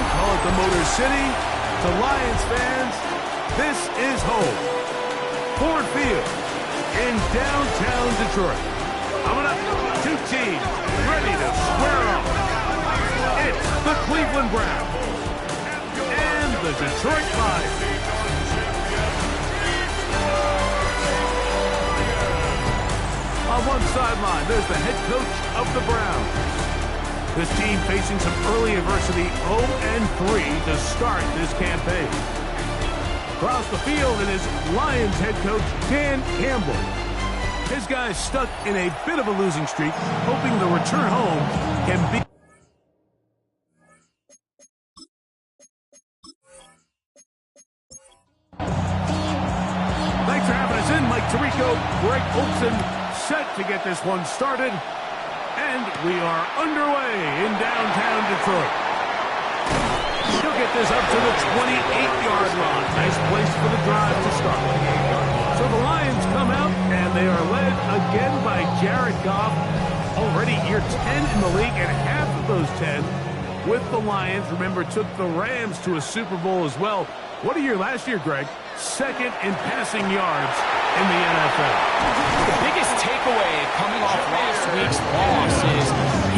Call it the Motor City. To Lions fans, this is home. Ford Field in downtown Detroit. Coming up, two teams ready to square off. It's the Cleveland Browns and the Detroit Lions. On one sideline, there's the head coach of the Browns. This team facing some early adversity, 0-3 to start this campaign. Across the field, it is Lions head coach Dan Campbell. His guys stuck in a bit of a losing streak, hoping the return home can be. Thanks for having us in, Mike Tirico, Greg Olson, set to get this one started. And we are underway in downtown Detroit. She'll get this up to the 28-yard line. Nice place for the drive to start. So the Lions come out, and they are led again by Jared Goff. Already year 10 in the league, and half of those 10 with the Lions. Remember, took the Rams to a Super Bowl as well. What a year last year, Greg. Second in passing yards in the NFL. The biggest takeaway coming off last week's loss is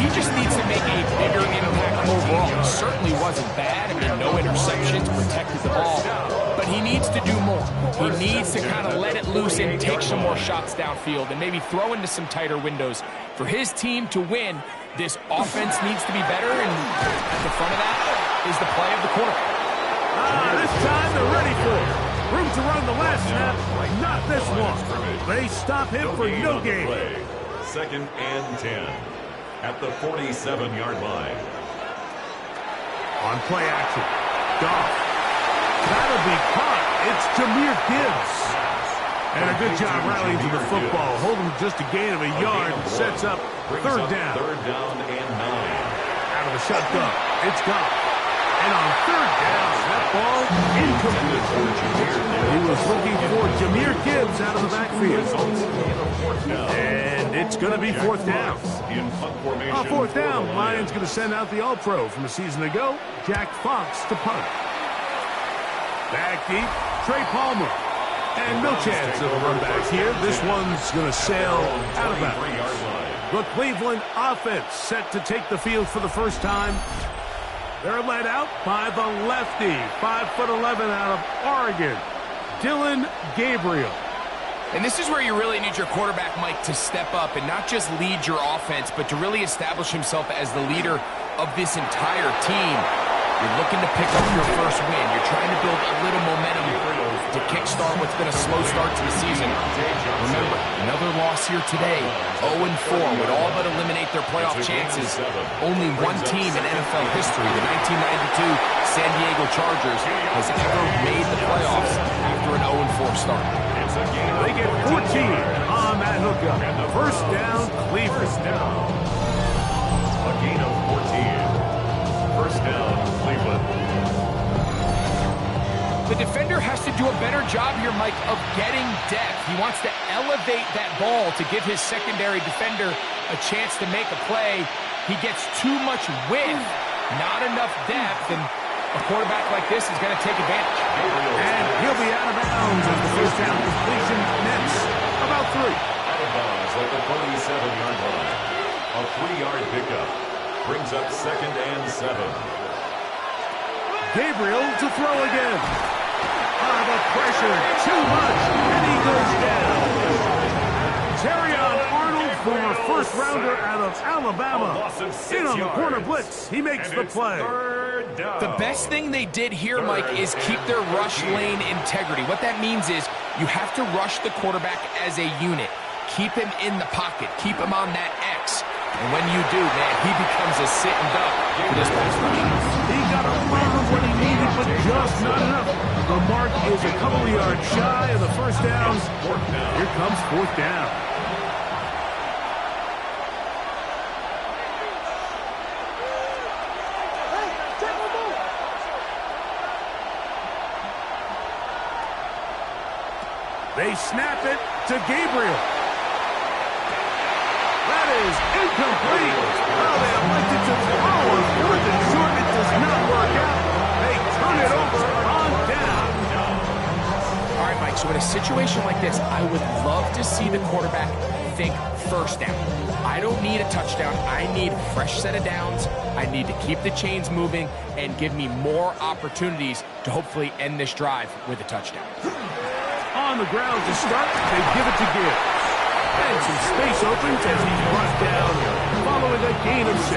he just needs to make a bigger impact overall. It certainly wasn't bad. I mean, no interceptions, protected the ball. But he needs to do more. He needs to kind of let it loose and take some more shots downfield and maybe throw into some tighter windows. For his team to win, this offense needs to be better, and at the front of that is the play of the quarterback. This time they're ready for it. Room to run the last snap, not this one. They stop him for no gain. Second and 10 at the 47-yard line. On play action, Goff. That'll be caught. It's Jahmyr Gibbs. And a good job rallying to the football. Holding just a gain of a yard. Sets up third down. Third down and 9. Out of the shotgun, it's Goff. And on third down, that ball incomplete. He was looking for Jahmyr Gibbs out of the backfield. And it's going to be fourth down. On fourth down, Lions going to send out the All-Pro from a season ago, Jack Fox, to punt. Back deep, Trey Palmer. And no chance of a run back here. This one's going to sail out of bounds. The Cleveland offense set to take the field for the first time. They're led out by the lefty, 5'11" out of Oregon, Dillon Gabriel. And this is where you really need your quarterback, Mike, to step up and not just lead your offense, but to really establish himself as the leader of this entire team. You're looking to pick up your first win. You're trying to build a little momentum to kickstart what's been a slow start to the season. Remember, another loss here today, 0-4, would all but eliminate their playoff chances. Only one team in NFL history, the 1992 San Diego Chargers, has ever made the playoffs after an 0-4 start. They get 14 on that hookup. First down, Cleveland. A gain of 14. First down, Cleveland. The defender has to do a better job here, Mike, of getting depth. He wants to elevate that ball to give his secondary defender a chance to make a play. He gets too much width, not enough depth, and a quarterback like this is going to take advantage. And he'll be out of bounds as the first down completion nets about 3. Out of bounds at the 47-yard line. A 3-yard pickup brings up second and 7. Gabriel to throw again. The pressure, too much, and he goes down. Terrion Arnold former first-rounder out of Alabama. In on the corner blitz, he makes the play. The best thing they did here, Mike, is keep their rush lane integrity. What that means is you have to rush the quarterback as a unit. Keep him in the pocket. Keep him on that X. And when you do, man, he becomes a sitting duck for this pass rush. He got a lot of what he needed, but just not enough. The mark is a couple of yards shy of the first down. Here comes fourth down. They snap it to Gabriel. That is incomplete. Well, they elected to throw on fourth and short. It does not work out. They turn it over on down. All right, Mike, so in a situation like this, I would love to see the quarterback think first down. I don't need a touchdown. I need a fresh set of downs. I need to keep the chains moving and give me more opportunities to hopefully end this drive with a touchdown. On the ground to start, they give it to Gibbs. And some space opens as he's brought down following a gain of 6.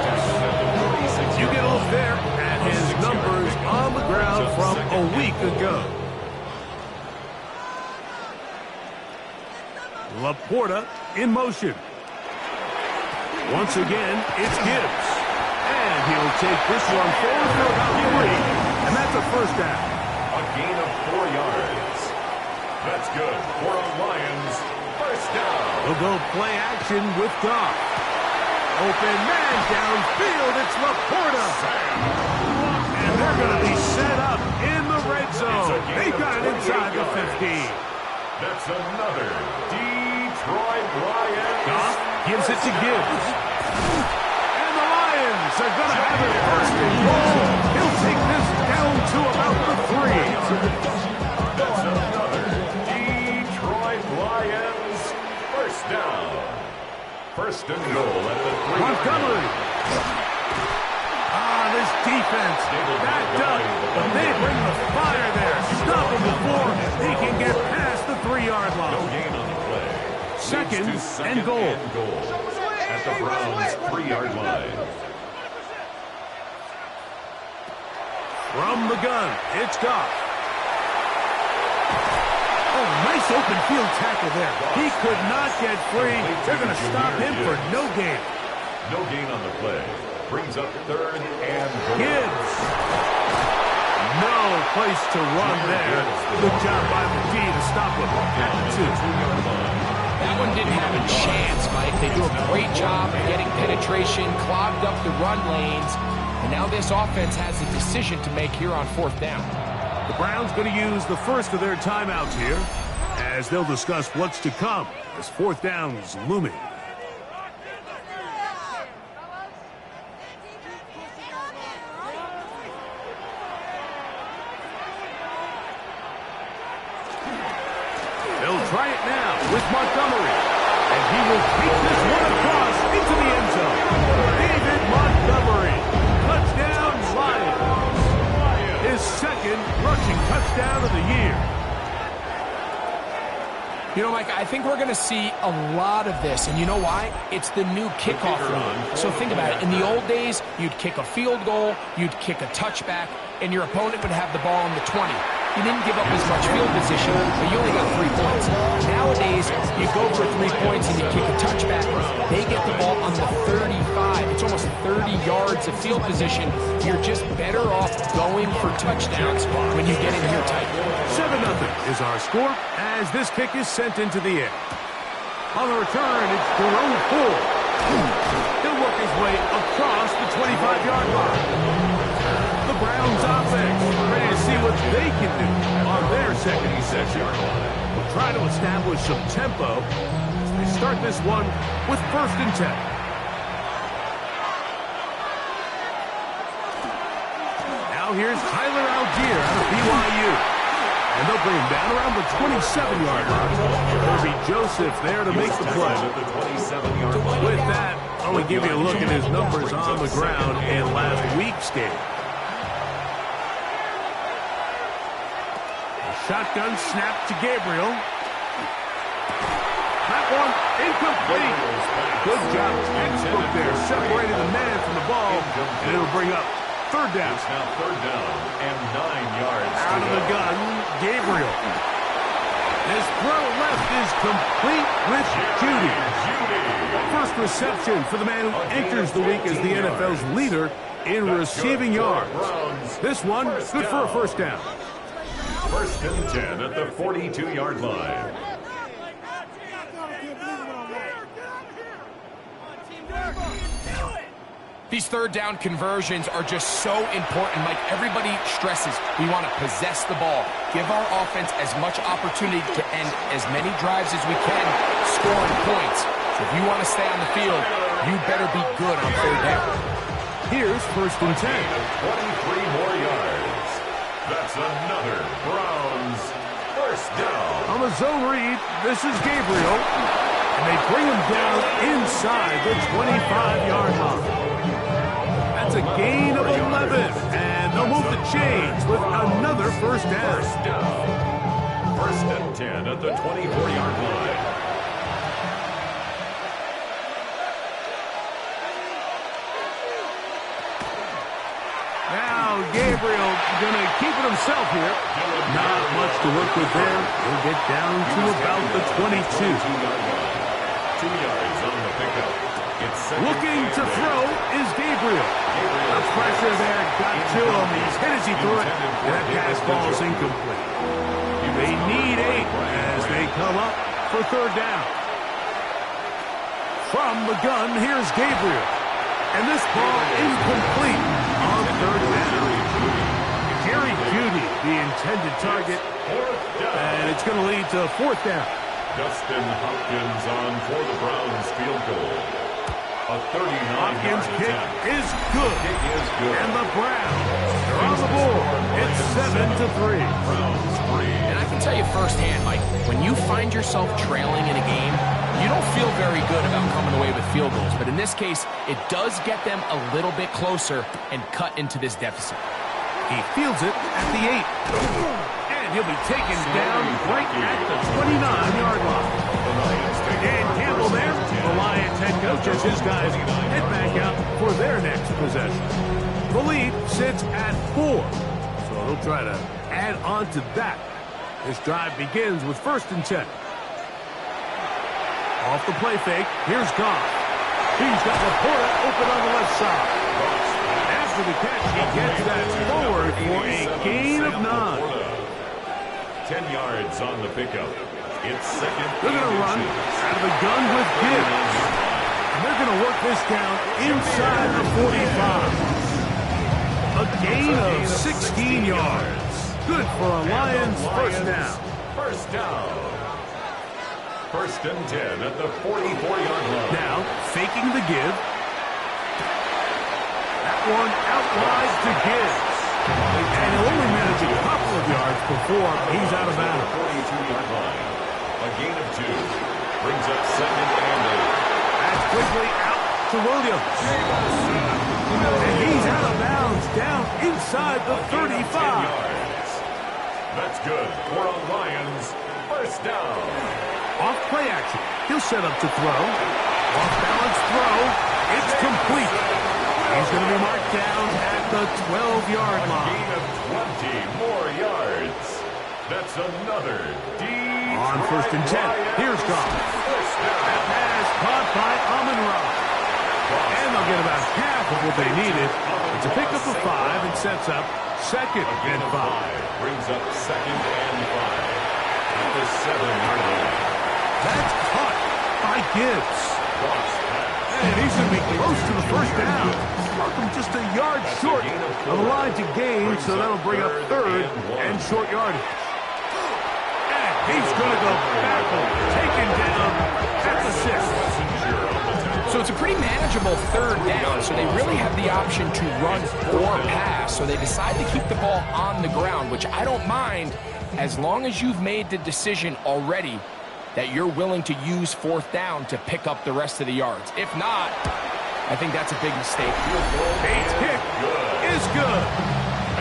You get a look there at his numbers on the ground from a week ago. Laporta in motion. Once again, it's Gibbs. And he'll take this one forward for about 3. And that's a first down. A gain of 4 yards. That's good for a Lions first down. They'll go play action with Goff. Open man downfield. It's Laporta. And they're going to be set up in the red zone. They got it inside the 15. That's another Detroit Lions. Goff gives it to Gibbs. And the Lions are going to have it first and goal. He'll take this down to about the 3. That's another Detroit Lions first down. First and goal at the 3. Montgomery. This defense backed up, but they bring the fire there. Stop him before he can get past the 3-yard line. No gain on the play. Second and goal. At the Browns' 3-yard line. From the gun, it's Goff. Oh, nice open field tackle there. He could not get free. They're going to stop him for no gain. No gain on the play. Brings up third and goal. Gibbs. No place to run there. Good job by the D to stop him at the 2-yard line. That one didn't have a chance, Mike. They do a great job of getting penetration, clogged up the run lanes, and now this offense has a decision to make here on fourth down. The Browns going to use the first of their timeouts here as they'll discuss what's to come as fourth down is looming. They'll try it now with Montgomery. And he will take this one across into the end zone. David Montgomery. Touchdown, Lions. His second rushing touchdown of the year. You know, Mike, I think we're going to see a lot of this, and you know why? It's the new kickoff rule. So think about it. In the old days, you'd kick a field goal, you'd kick a touchback, and your opponent would have the ball on the 20. You didn't give up as much field position, but you only got 3 points. Nowadays, you go for 3 points and you kick a touchback. They get the ball on the 35. It's almost 30 yards of field position. You're just better off going for touchdowns when you get in here tight. 7-0 is our score as this kick is sent into the air. On the return, it's Jerome Ford. He'll work his way across the 25-yard line. The Browns offense ready to see what they can do on their second possession. We'll try to establish some tempo as they start this one with first and 10. Now here's Tyler Algier out of BYU. And they'll bring him down around the 27-yard line. There'll be Joseph there to make the play. With that, I want to give you a look at his numbers on the ground in last week's game. Shotgun snap to Gabriel. That one Incomplete. Good job. Textbook there. Separating the man from the ball. And it'll bring up third down. It's now third down and 9 yards. Out of the gun, Gabriel. His throw left is complete with Judy. First reception for the man who enters the week as the NFL's leader in receiving yards. This one, good for a first down. First and 10 at the 42-yard line. These third down conversions are just so important, Mike. Everybody stresses we want to possess the ball, give our offense as much opportunity to end as many drives as we can, scoring points. So if you want to stay on the field, you better be good on third down. Here's first and 10. 23 more yards. That's another Browns first down. On the zone read, this is Gabriel. And they bring him down inside the 25-yard line. That's a gain of 11, and they'll move the chains with another first down. First and 10 at the 24-yard line. Now Gabriel going to keep it himself here. Not much to work with there. He'll get down to about the 22. 2 yards on the pickup. Looking to throw is Gabriel. The pressure there got to him. He's hit as he threw it. And that pass ball is incomplete. They need 8 as they come up for third down. From the gun, here's Gabriel. And this ball incomplete on third down. Jerry Jeudy, the intended target. And it's going to lead to fourth down. Dustin Hopkins on for the Browns field goal. A 39-yard kick is good. And the Browns are on the board. It's 7-3. And I can tell you firsthand, Mike, when you find yourself trailing in a game, you don't feel very good about coming away with field goals. But in this case, it does get them a little bit closer and cut into this deficit. He fields it at the 8. And he'll be taken down right at the 29-yard line. Dan Campbell there, the Lions head coach, as his guys head back out for their next possession. The lead sits at 4, so they'll try to add on to that. This drive begins with first and 10. Off the play fake, here's Goff. He's got Laporta open on the left side. After the catch, he gets that forward for a gain of 9. 10 yards on the pickup. It's second. They're going to run out of the gun with Gibbs. And they're going to work this down inside the 45. A gain of 16 yards. Good for a Lions first down. First down. First and 10 at the 44-yard line. Now, faking the give. That one out wide to Gibbs. And he'll only manage a couple of yards before he's out of bounds. 42-yard line. A gain of 2. Brings up second and 8. That's quickly out to Williams. And he's out of bounds down inside the 35. That's good for a Lions first down. Off play action. He'll set up to throw. Off balance throw. It's complete. He's going to be marked down at the 12-yard line. A gain of 20 more yards. That's another deep. On first and 10, here's Goff. That pass caught by Amon-Ra. And they'll get about half of what they needed. It's a pickup of 5 and sets up second and 5. Brings up second and 5 at the 7-yard line. That's caught by Gibbs. And he's going to be close to the first down. Markham just a yard short of the line to gain, so that'll bring up third and short yardage. He's going to go backward, taken down at the 6. So it's a pretty manageable third down, so they really have the option to run or pass. So they decide to keep the ball on the ground, which I don't mind as long as you've made the decision already that you're willing to use fourth down to pick up the rest of the yards. If not, I think that's a big mistake. Bates' kick is good.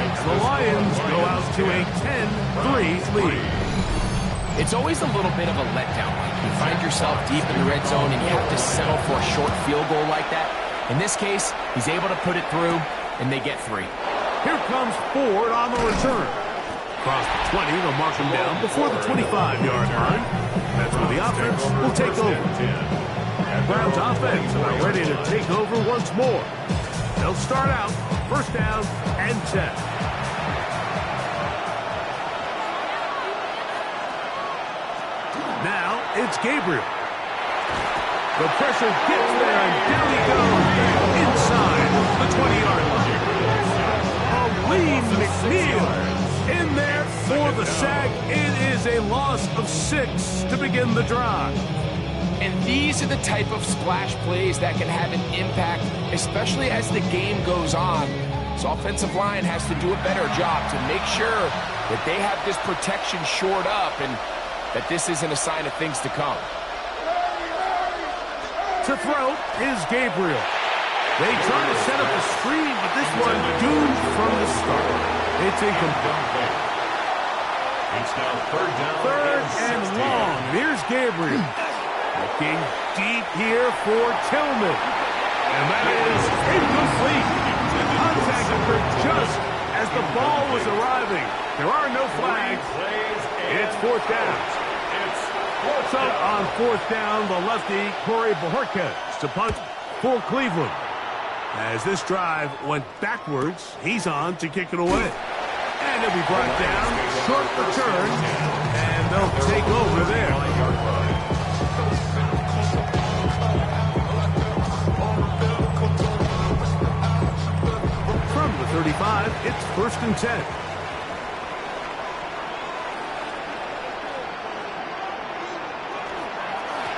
And the Lions go out to a 10-3 lead. It's always a little bit of a letdown. You find yourself deep in the red zone and you have to settle for a short field goal like that. In this case, he's able to put it through, and they get 3. Here comes Ford on the return. Across the 20, they'll mark him down before the 25-yard line. That's where the offense will take over. Brown's offense are ready to take over once more. They'll start out first down and 10. Now it's Gabriel. The pressure gets there, and down he goes inside the 20-yard line. Lee McNeil in there for the sack. It is a loss of 6 to begin the drive. And these are the type of splash plays that can have an impact, especially as the game goes on. So offensive line has to do a better job to make sure that they have this protection shored up and that this isn't a sign of things to come. To throw is Gabriel. They try to set up a screen, but this one doomed from the start. It's incomplete. It's now third and long. Here's Gabriel. Looking deep here for Tillman. And that is incomplete. Contact occurred just as the ball was arriving. There are no flags. It's fourth down. So on fourth down, the lefty, Corey Bojorquez, to punt for Cleveland. As this drive went backwards, he's on to kick it away. And he'll be brought down, short return, and they'll take over there. From the 35, it's first and 10.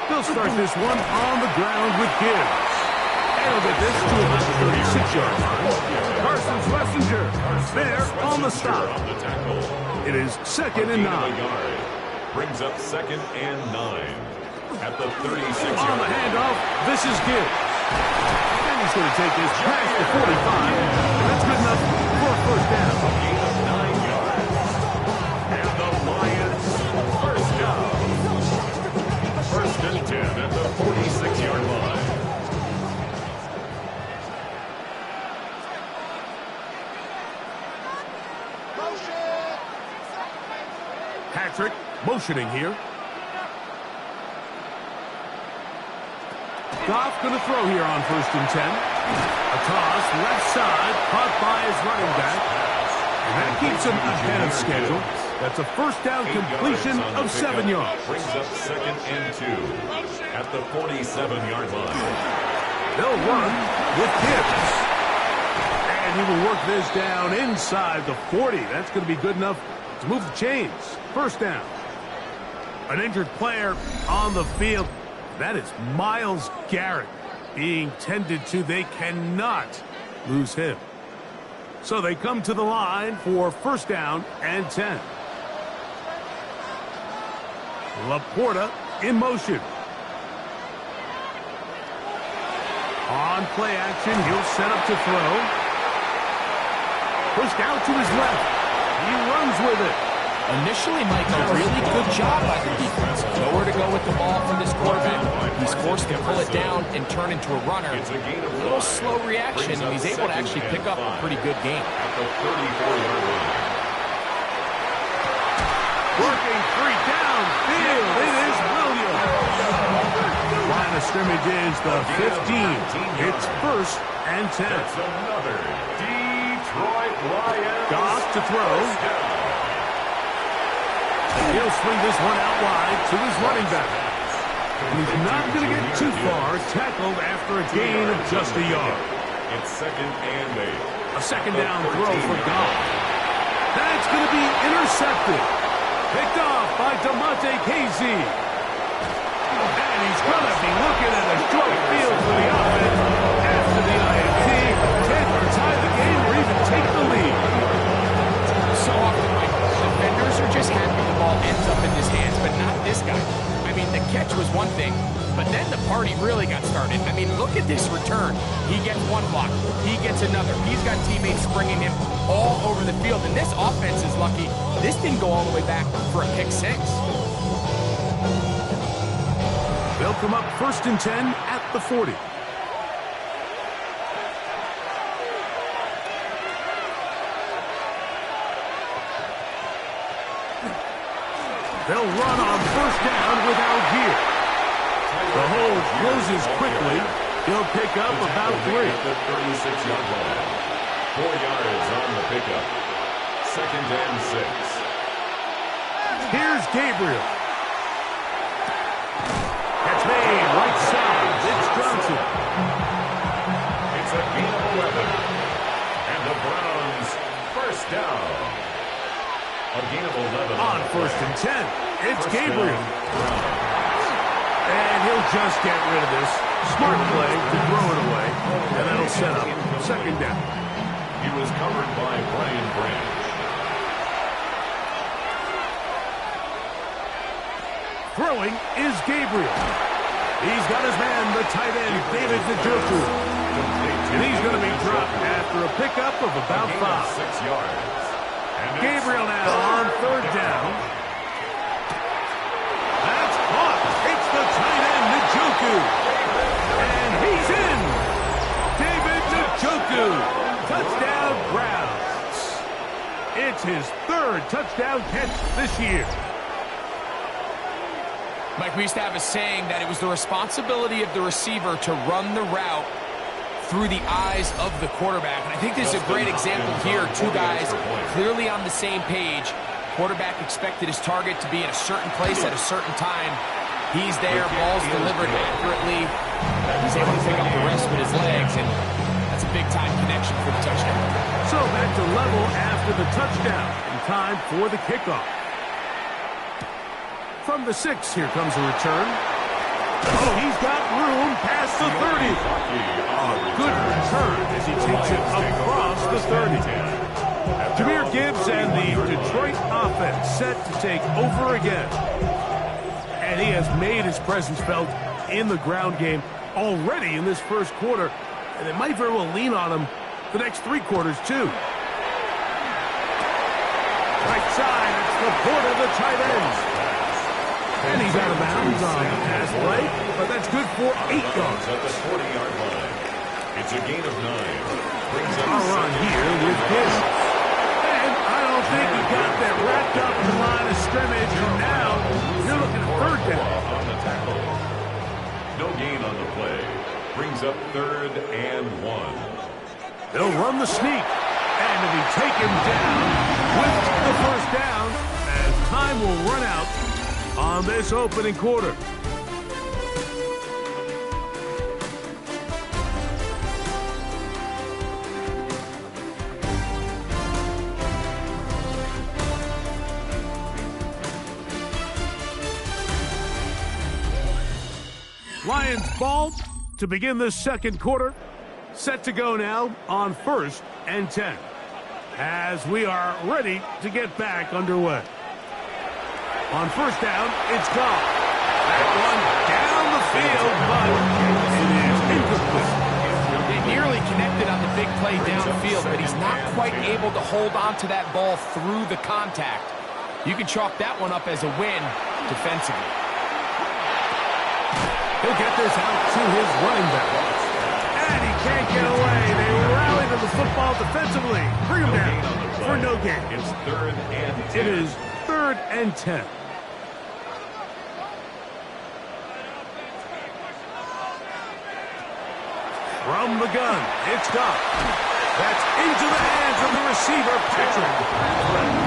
They'll start this one on the ground with Gibbs. And he'll get this to about the 36-yard line. Carson Schlesinger there on the stop. It is second and 9. Brings up second and 9. At the 36-yard on the handoff, this is Gibbs. And he's going to take this past the 45. And that's good enough for a first down. 9 yards. And the Lions first down. First and 10 at the 46-yard line. Patrick motioning here. Goff going to throw here on first and 10. A toss left side, caught by his running back. And that keeps him ahead of schedule. That's a first down completion of 7 yards. Brings up second and 2 at the 47-yard line. They'll run with Gibbs. And he will work this down inside the 40. That's going to be good enough to move the chains. First down. An injured player on the field. That is Myles Garrett being tended to. They cannot lose him. So they come to the line for first down and 10. Laporta in motion. On play action, he'll set up to throw. Pushed out to his left. He runs with it. Initially, Mike, a really good job by the defense. Nowhere to go with the ball for this quarterback. He's forced to pull it down and turn into a runner. A little slow reaction, and he's able to actually pick up a pretty good game. At the 34-yard line. Working 3 downfield. It is Williams. Line of scrimmage is the 15. It's first and 10. That's another Detroit Lions. Goff to throw. He'll swing this one out wide to his running back. And he's not going to get too far, tackled after a gain of just a yard. It's second and 8. A second down throw for Goff. That's going to be intercepted. Picked off by DeMonte Casey. And he's going to be looking at a short field for the offense after the INT. Can't tie the game or even take the lead. So often, Mike, defenders are just happy the ball ends up in his hands, but not this guy. I mean, the catch was one thing, but then the party really got started. I mean, look at this return. He gets one block. He gets another. He's got teammates springing him all over the field, and this offense is lucky. This didn't go all the way back for a pick 6. They'll come up 1st and 10 at the 40. They'll run on 1st down without gear. The hold closes quickly. He'll pick up about 3. At the 36-yard line. 4 yards on the pickup. 2nd and 6. Here's Gabriel. That's made right side. It's Johnson. It's a gain of 11. And the Browns 1st down. A gain of 11. On 1st and 10. It's Gabriel. And he'll just get rid of this. Smart play to throw it away. And that'll set up 2nd down. He was covered by Brian Branch. Throwing is Gabriel. He's got his man, the tight end, David Njoku. And he's going to be dropped after a pickup of about 5. 6 yards. Gabriel now on 3rd down. That's caught. It's the tight end, Njoku. And he's in. David Njoku. Touchdown, Browns. It's his 3rd touchdown catch this year. Mike, we used to have a saying that it was the responsibility of the receiver to run the route through the eyes of the quarterback. And I think this is a great example here. 2 guys clearly on the same page. Quarterback expected his target to be in a certain place at a certain time. He's there, ball's delivered accurately. He's able to pick up the rest with his legs, and that's a big-time connection for the touchdown. So back to level after the touchdown, and time for the kickoff. From the 6, here comes a return. Oh, he's got room past the 30. Good return as he takes it across the 30. Jahmyr Gibbs and the Detroit offense set to take over again. And he has made his presence felt in the ground game already in this 1st quarter. And it might very well lean on him the next 3 quarters, too. Right side, it's the port of the tight ends. And he's out of bounds on the pass play, but that's good for 8 yards. At the 40-yard line. It's a gain of 9. Brings up a run here with Gibbs. And I don't think he got that wrapped up in the line of scrimmage. And now you're looking at 3rd down. On the tackle. No gain on the play. Brings up 3rd and 1. They'll run the sneak. And to be taken down with the 1st down as time will run out on this opening quarter. Lions ball to begin this 2nd quarter. Set to go now on 1st and 10 as we are ready to get back underway. On 1st down, it's gone. That one down the field, but it is incomplete. They nearly connected on the big play downfield, but he's not quite able to hold on to that ball through the contact. You can chalk that one up as a win defensively. He'll get this out to his running back. And he can't get away. They rally to the football defensively. Bring him down for no gain. It's 3rd and 10. It is 3rd and 10. From the gun, it's Doc. That's into the hands of the receiver, Patrick.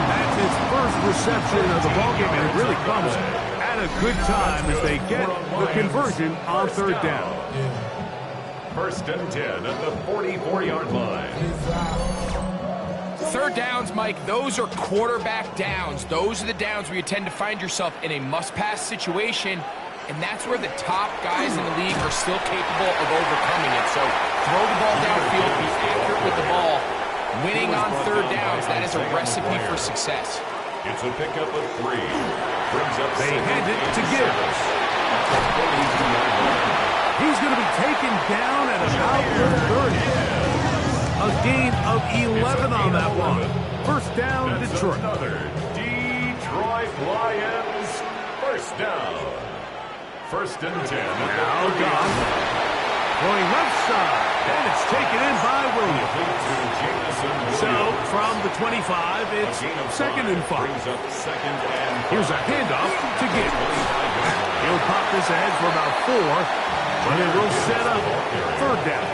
That's his 1st reception of the ballgame, and it really comes at a good time as they get the conversion on 3rd down. 1st and 10 at the 44-yard line. 3rd downs, Mike, those are quarterback downs. Those are the downs where you tend to find yourself in a must-pass situation, and that's where the top guys in the league are still capable of overcoming it. So throw the ball downfield, be accurate with the ball. Winning on 3rd downs, that is a recipe for success. It's a pickup of 3. Brings up They hand it to Gibbs. He's going to be taken down at about the 30. A gain of 11 on that one. 1st down, Detroit. Another Detroit Lions 1st down. First and 10. Now Goff. Going left side. And it's taken in by Williams. So from the 25, it's second and 5. Here's a handoff to Gibbs. He'll pop this ahead for about 4, but it will set up third down.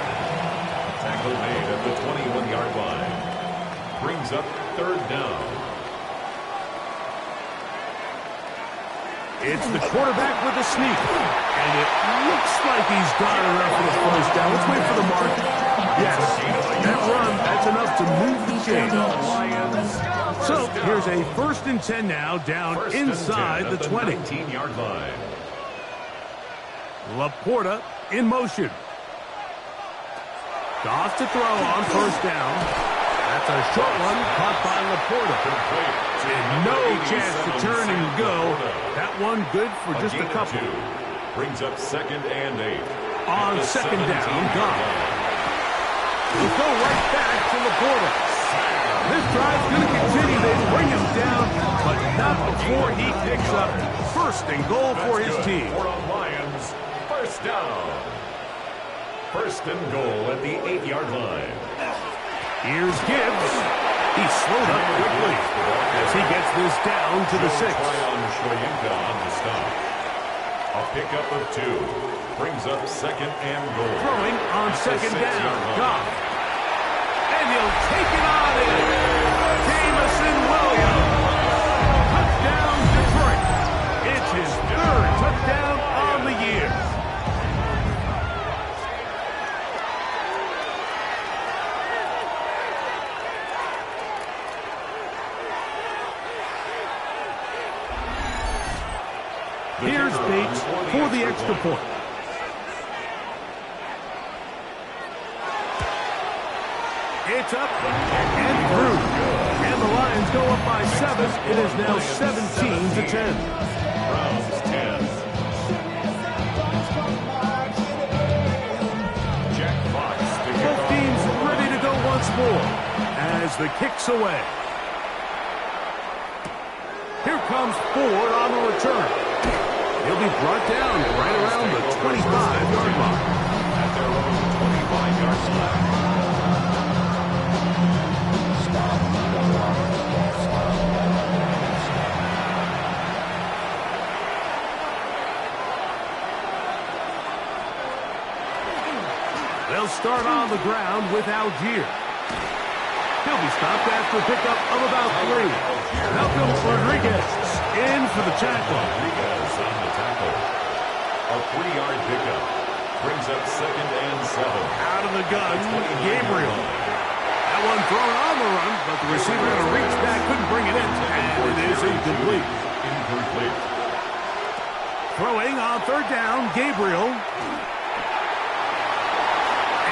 Tackle made at the 21-yard line. Brings up third down. It's the quarterback with a sneak. And it looks like he's got enough for the first down. Let's wait for the mark. Yes, that run, that's enough to move the chains. So here's a first and 10 now, down inside the 20. 19-yard line. Laporta in motion. Goff to throw on first down. That's a short one caught by Laporta. And no chance to turn and go. That one good for just a couple. Brings up second and 8. On second down, Goff. He'll go right back to Laporta. This drive's going to continue. They bring him down, but not before he picks up first and goal for his team. Lions, first down. First and goal at the 8-yard line. Here's Gibbs. He's slowed up quickly as he gets this down to the 6. On the stop. A pickup of 2. Brings up second and goal. Throwing on second down. Goff. And he'll take it on in. Jamison Williams. Touchdown, Detroit. It's his third touchdown on the year. Here's Bates for the extra point. It's up and through. And the Lions go up by 7. It is now 17-10. Browns 10. Jack Fox to kick Both off. teams ready to go once more as the kick's away. Here comes Ford on the return. He'll be brought down right around the 25-yard line. At their own 25-yard line. They'll start on the ground with Algier. He'll be stopped after a pickup of about 3. Malcolm Rodriguez in for the tackle. Rodriguez on the tackle. A 3-yard pickup. Brings up second and 7. Out of the gun, Gabriel. That one thrown on the run, but the receiver had to reach back, couldn't bring it in, and it is incomplete. Incomplete. Throwing on third down, Gabriel.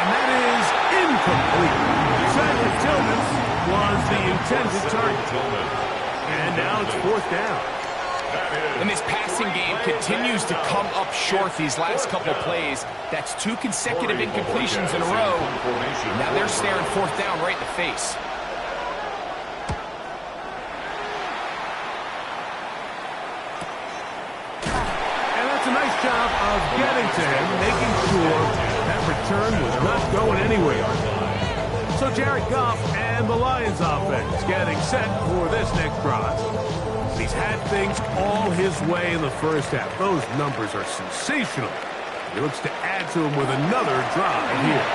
And that is incomplete. Tyler Tillman was the intended target. And now it's fourth down. And this passing game continues to come up short these last couple plays. That's 2 consecutive incompletions in a row. Now they're staring fourth down right in the face. And that's a nice job of getting to him, making sure that return was not going anywhere. So Jared Goff and the Lions offense getting set for this next drive. He's had things all his way in the first half. Those numbers are sensational. He looks to add to them with another drive here.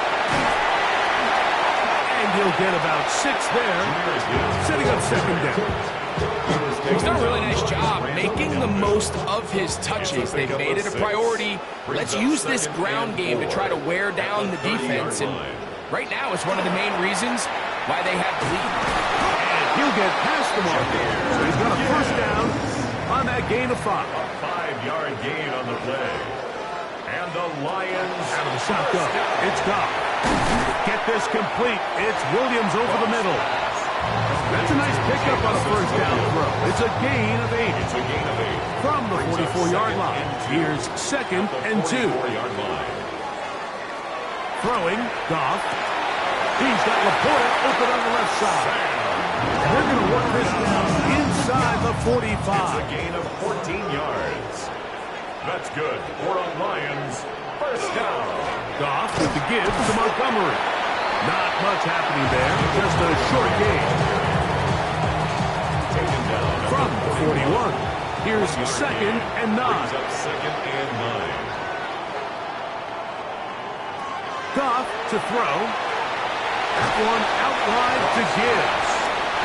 And he'll get about 6 there, setting up second down. He's done a really nice job making the most of his touches. They've made it a priority. Let's use this ground game to try to wear down the defense. And right now, it's one of the main reasons why they have the lead. He'll get past the marker. So he's got a first down on that gain of 5. A 5-yard gain on the play. And the Lions Out of the shotgun. It's Goff. Get this complete. It's Williams over the middle. That's a nice pickup on a first down throw. It's a gain of 8. It's a gain of 8. From the 44-yard line. Here's second and 2. 44-yard line. Throwing, Goff. He's got Laporta open on the left side. They're going to work this down inside the 45. It's a gain of 14 yards. That's good. For a Lions first down. Goff with the give to Montgomery. Not much happening there, just a short gain. Taken down From the 41. Here's 2nd and 9. Brings up 2nd and 9. Goff to throw. That one out wide to Gibbs.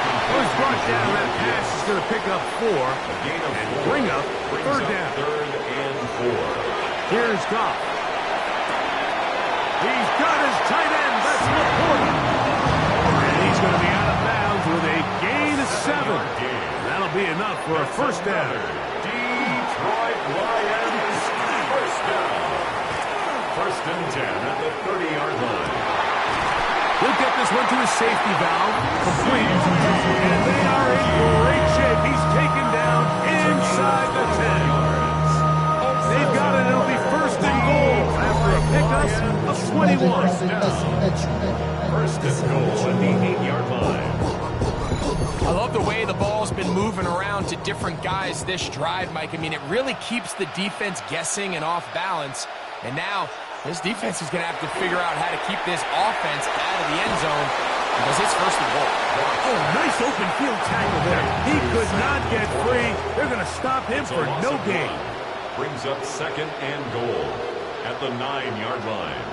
First brought down, that pass is going to pick up 4 and bring up 3rd down. 3rd and 4. Here's Goff. He's got his tight end. That's Laporta. And he's going to be out of bounds with a gain of 7. That'll be enough for a first down. Detroit Lions first down. 1st and 10 at the 30-yard line. He'll get this one to his safety valve. Complete. And they are in great shape. He's taken down inside the 10. They've got it. It'll be 1st and goal after a pickup of 21. 1st and goal at the 8-yard line. I love the way the ball's been moving around to different guys this drive, Mike. I mean, it really keeps the defense guessing and off balance. And now, this defense is going to have to figure out how to keep this offense out of the end zone because it's 1st and goal. Oh, nice open field tackle there. He could not get free. They're going to stop him for no gain. Brings up 2nd and goal at the 9-yard line.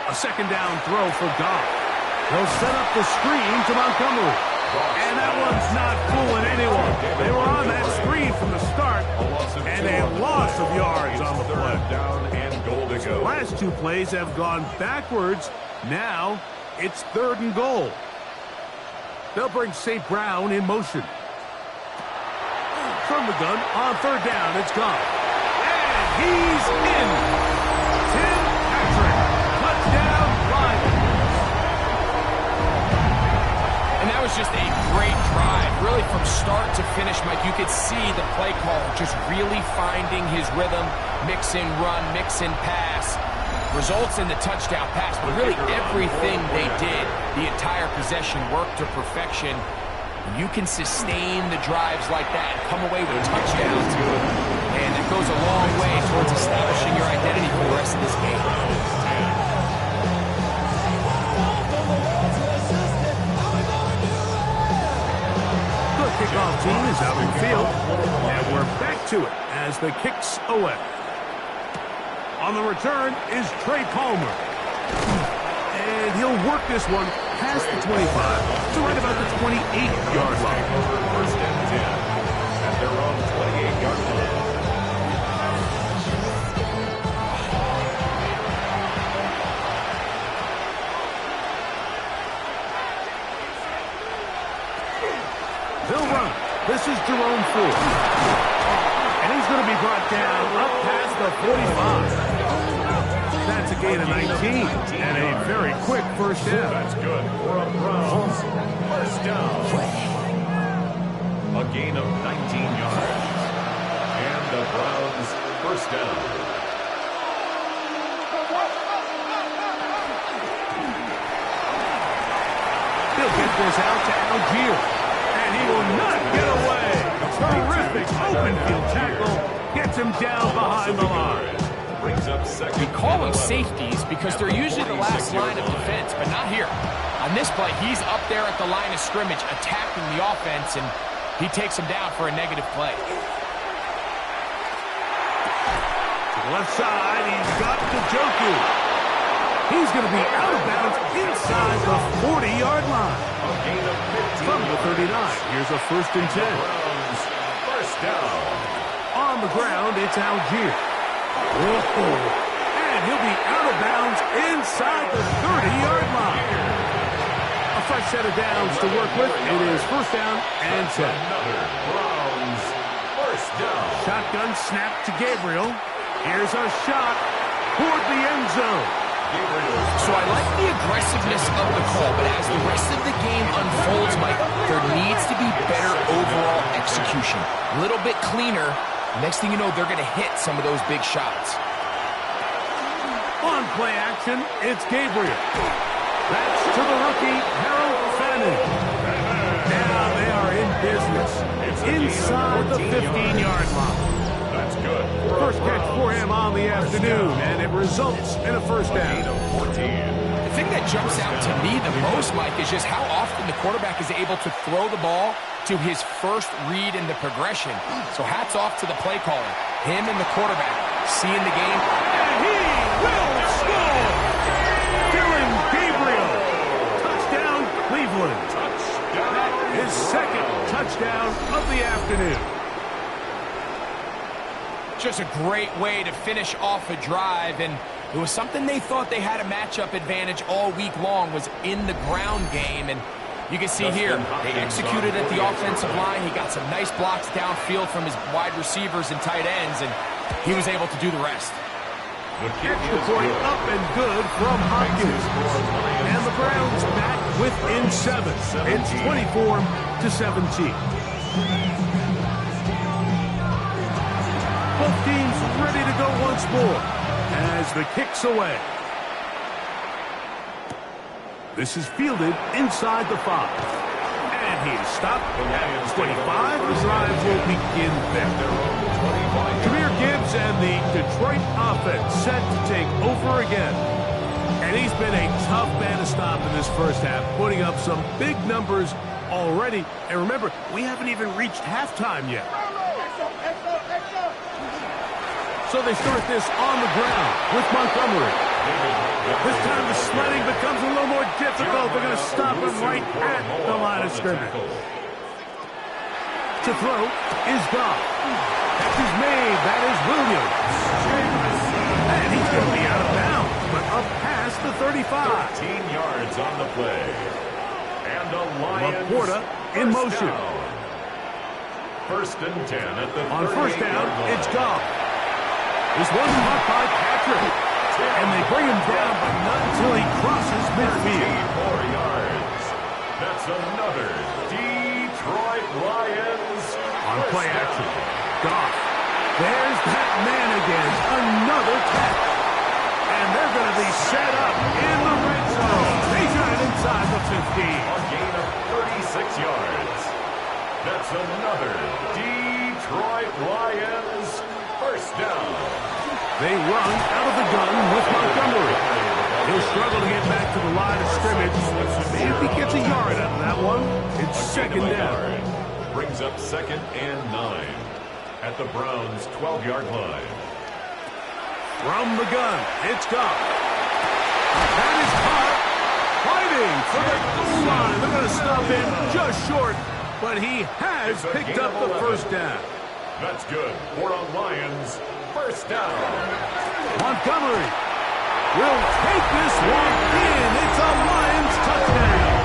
A 2nd down throw for Goff. They'll set up the screen to Montgomery. And that one's not fooling anyone. They were on that screen from the start, and a loss of yards on the play. Down and goal to go. Last 2 plays have gone backwards. Now it's 3rd and goal. They'll bring St. Brown in motion. From the gun on 3rd down, it's Goff. And he's in. Tim Patrick. Touchdown, Lions. And that was just a great drive. Really from start to finish, Mike, you could see the play call just really finding his rhythm. Mix in run, mix in pass. Results in the touchdown pass. But really everything they did, the entire possession worked to perfection. You can sustain the drives like that and come away with touchdowns. And it goes a long way towards establishing your identity for the rest of this game. The kickoff team is out in the field. And we're back to it as the kick's away. On the return is Trey Palmer. And he'll work this one past the 25 to right about the 28-yard line. 1st and 10 at their own 28-yard line. They'll run. This is Jerome Ford. And he's going to be brought down up past the 45. That's a gain of 19 and a very quick first down. That's good for a Browns first down. A gain of 19 yards. And the Browns first down. He'll get this out to Algier. And he will not get away. Terrific open field tackle. Gets him down behind the line. Brings up 2nd. We call them safeties because they're usually the last line of defense, but not here. On this play, he's up there at the line of scrimmage attacking the offense, and he takes him down for a negative play. To the left side, he's got Njoku. He's going to be out of bounds inside the 40-yard line. A gain of 15. From the 39, here's a 1st and 10. Browns first down. On the ground, it's Algier. And he'll be out of bounds inside the 30-yard line. A fresh set of downs to work with. It is 1st down and 10. Another Browns first down. Shotgun snap to Gabriel. Here's a shot toward the end zone. So I like the aggressiveness of the call, but as the rest of the game unfolds, Mike, there needs to be better overall execution. A little bit cleaner. Next thing you know, they're going to hit some of those big shots. On play action, it's Gabriel. That's to the rookie, Harold Fanning. Now they are in business. It's inside the 15-yard line. That's good. First catch for him on the afternoon, and it results in a first down. 14. The thing that jumps out to me the most, Mike, is just how often the quarterback is able to throw the ball to his first read in the progression. So hats off to the play caller. Him and the quarterback seeing the game. And he will score! Dylan Gabriel. Touchdown, Cleveland. Touchdown. His second touchdown of the afternoon. Just a great way to finish off a drive, and it was something they thought they had a matchup advantage all week long, was in the ground game. And you can see here, they executed at the offensive line. He got some nice blocks downfield from his wide receivers and tight ends, and he was able to do the rest. Extra point up and good from Hopkins. And the Browns back within 7. It's 24-17. Both teams ready to go once more as the kick's away. This is fielded inside the 5. And he is stopped at 25. The drive will begin there. Jahmyr Gibbs and the Detroit offense set to take over again. And he's been a tough man to stop in this first half, putting up some big numbers already. And remember, we haven't even reached halftime yet. So they start this on the ground with Montgomery. This time the sledding becomes a little more difficult. They're going to stop him right at the line of scrimmage. To throw is Goff. Catch is made. That is Williams. And he's going to be out of bounds, but up past the 35. 13 yards on the play. And the Lions Laporta in motion. First and 10 at the On first down, it's Goff. This one's caught by Patrick. And they bring him down, but not until he crosses midfield. 4 yards. That's another Detroit Lions. On play action, Goff. There's that man again. Another catch. And they're going to be set up in the red zone. They got it inside the 15. A gain of 36 yards. That's another Detroit Lions first down. They run out of the gun with Montgomery. He'll struggle to get back to the line of scrimmage. Maybe if he gets a yard out of that one, it's second down. Brings up 2nd and 9 at the Browns' 12-yard line. From the gun, it's Goff. That is caught. Fighting for the goal line. They're going to stop him just short, but he has picked up the first down. That's good for a Lions first down. Montgomery will take this one in. It's a Lions touchdown.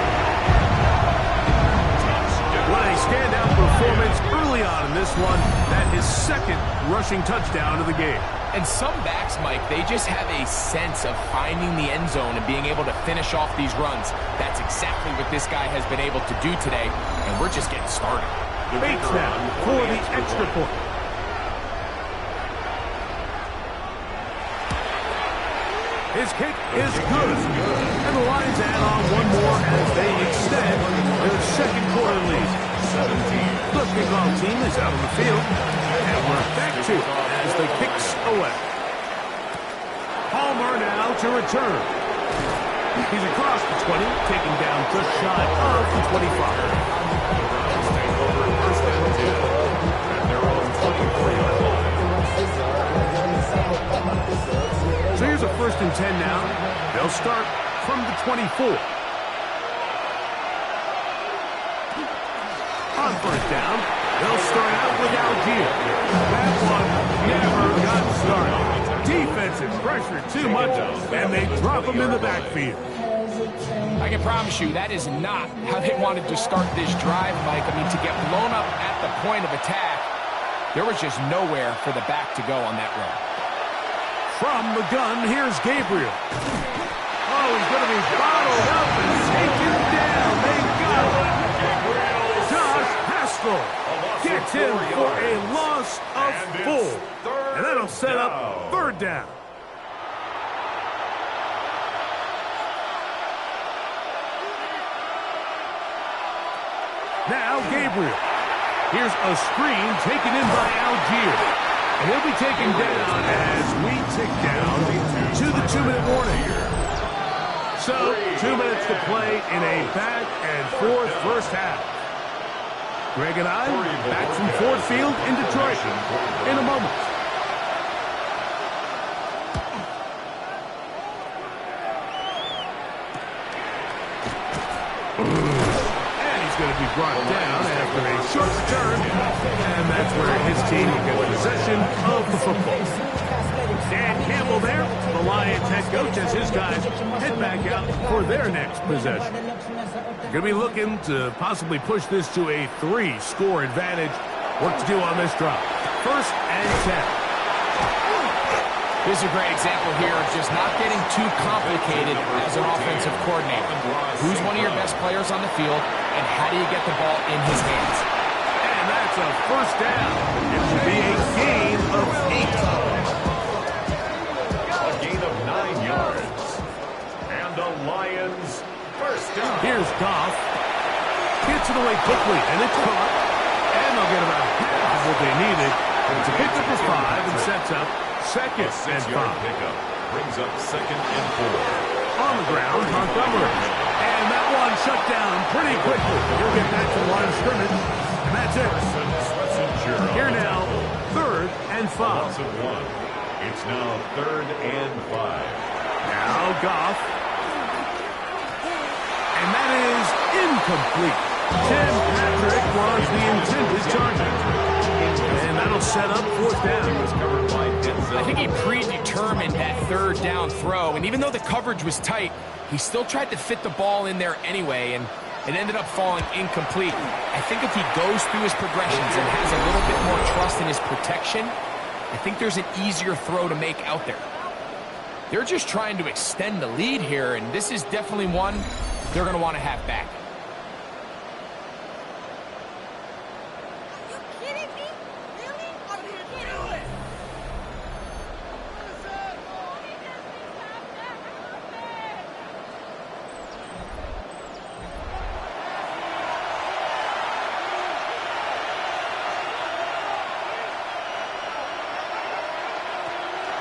What a standout performance early on in this one. That is second rushing touchdown of the game. And some backs, Mike, they just have a sense of finding the end zone and being able to finish off these runs. That's exactly what this guy has been able to do today, and we're just getting started. Bates now for the extra point. His kick is good. And the Lions add on one more as they extend their second quarter lead. 17. The kickoff team is out on the field. And we're back to it as the kick's away. Palmer now to return. He's across the 20, taking down just shy of the 25. The Browns take over first and 10 at their own 24-yard line. So here's a first and 10 now. They'll start from the 24. On first down, they'll start out with Algier. That one never got started. Defensive pressure too much, and they drop him in the backfield. I can promise you that is not how they wanted to start this drive, Mike. I mean, to get blown up at the point of attack, there was just nowhere for the back to go on that run. From the gun, here's Gabriel. Oh, he's going to be bottled up and taken down. They got him. Josh Haskell gets him for a loss of 4. And that'll set up third down. Now Gabriel. Here's a screen taken in by Algier. He'll be taken down as we tick down to the 2-minute warning. So, 2 minutes to play in a back-and-forth first half. Greg and I back from Ford Field in Detroit in a moment. And he's going to be brought down after a short return. And that's where his team will get possession of the football. Dan Campbell there, the Lions head coach, as his guys head back out for their next possession. Going to be looking to possibly push this to a 3-score advantage. What to do on this drive? 1st and 10. This is a great example here of just not getting too complicated as an offensive coordinator. Who's one of your best players on the field, and how do you get the ball in his hands? And that's a 1st down. It should be a gain of 8. A gain of 9 yards. And the Lions 1st down. Here's Goff. Gets it away quickly, and it's caught. And they'll get about half of what they needed. It's a pickup for 5 and sets up 2nd and 5. Pickup brings up 2nd and 4. On the ground, Montgomery. And that one shut down pretty quickly. He'll get back to the line of scrimmage. And that's it. Here now, 3rd and 5. It's now 3rd and 5. Now Goff. And that is incomplete. Tim Patrick was the intended target. And that'll set up 4th down. I think he predetermined that 3rd down throw, and even though the coverage was tight, he still tried to fit the ball in there anyway, and it ended up falling incomplete. I think if he goes through his progressions and has a little bit more trust in his protection, I think there's an easier throw to make out there. They're just trying to extend the lead here, and this is definitely one they're going to want to have back.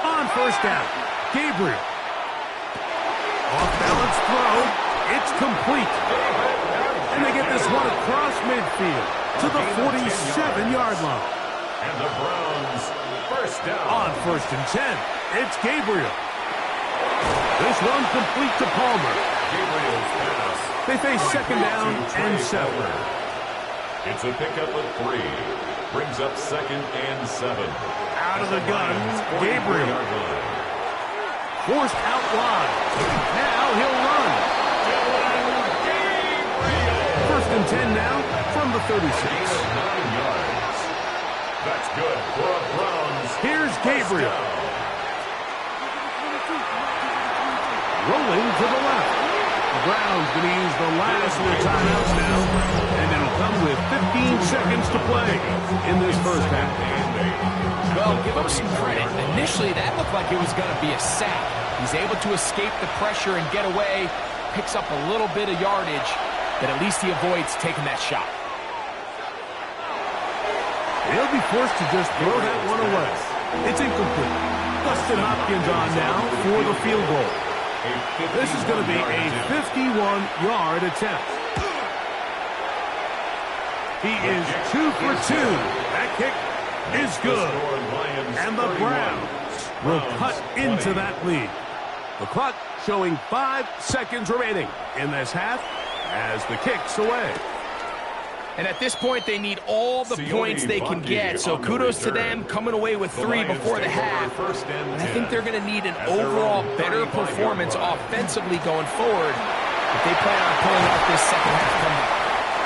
On 1st down, Gabriel. Off-balance throw. It's complete. And they get this one across midfield to the 47-yard line. And the Browns 1st down. On 1st and 10, it's Gabriel. This one complete to Palmer. Gabriel's pass. They face 2nd down and 7. It's a pickup of 3. Brings up 2nd and 7. Out of the gun, Gabriel. Forced out wide. Now he'll run. 1st and 10 now from the 36. 9 yards. That's good for a Browns. Here's Gabriel. Rolling to the left. The Browns going to use the last of their timeouts now. And it'll come with 15 seconds to play in this first half. Well, give him some credit. Initially, that looked like it was going to be a sack. He's able to escape the pressure and get away, picks up a little bit of yardage, but at least he avoids taking that shot. He'll be forced to just throw that one away. It's incomplete. Dustin Hopkins on now for the field goal. This is going to be a 51-yard attempt. He is 2 for 2. That kick is good. And the Browns will cut into that lead. The clock showing 5 seconds remaining in this half as the kick's away. And at this point, they need all the points they can get. So kudos to them coming away with 3 before the half. And I think they're going to need an overall better performance offensively going forward if they plan on pulling off this second half comeback.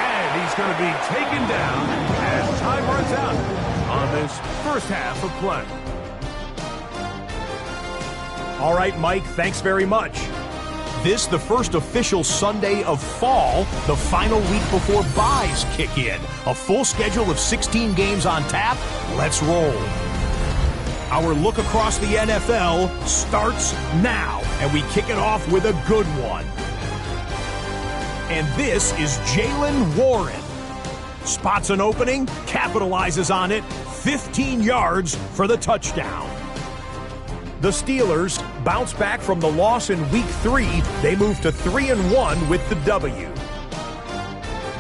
And he's going to be taken down as time runs out on this first half of play. All right, Mike, thanks very much. This, the first official Sunday of fall, the final week before byes kick in. A full schedule of 16 games on tap. Let's roll. Our look across the NFL starts now, and we kick it off with a good one. And this is Jaylen Warren. Spots an opening, capitalizes on it, 15 yards for the touchdown. The Steelers bounce back from the loss in Week 3. They move to 3-1 with the W.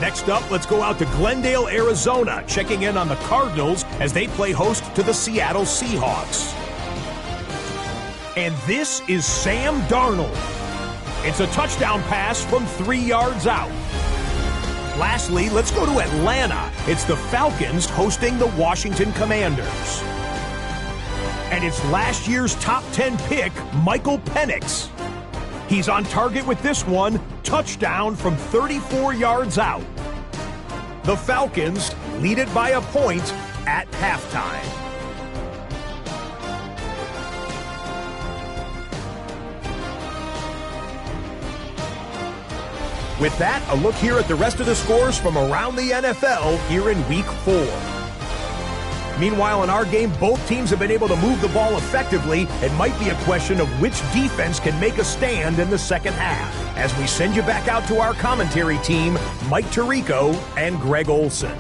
Next up, let's go out to Glendale, Arizona, checking in on the Cardinals as they play host to the Seattle Seahawks. And this is Sam Darnold. It's a touchdown pass from 3 yards out. Lastly, let's go to Atlanta. It's the Falcons hosting the Washington Commanders. And it's last year's top 10 pick, Michael Penix. He's on target with this one, touchdown from 34 yards out. The Falcons lead it by a point at halftime. With that, a look here at the rest of the scores from around the NFL here in Week 4. Meanwhile, in our game, both teams have been able to move the ball effectively. It might be a question of which defense can make a stand in the second half. As we send you back out to our commentary team, Mike Tirico and Greg Olson.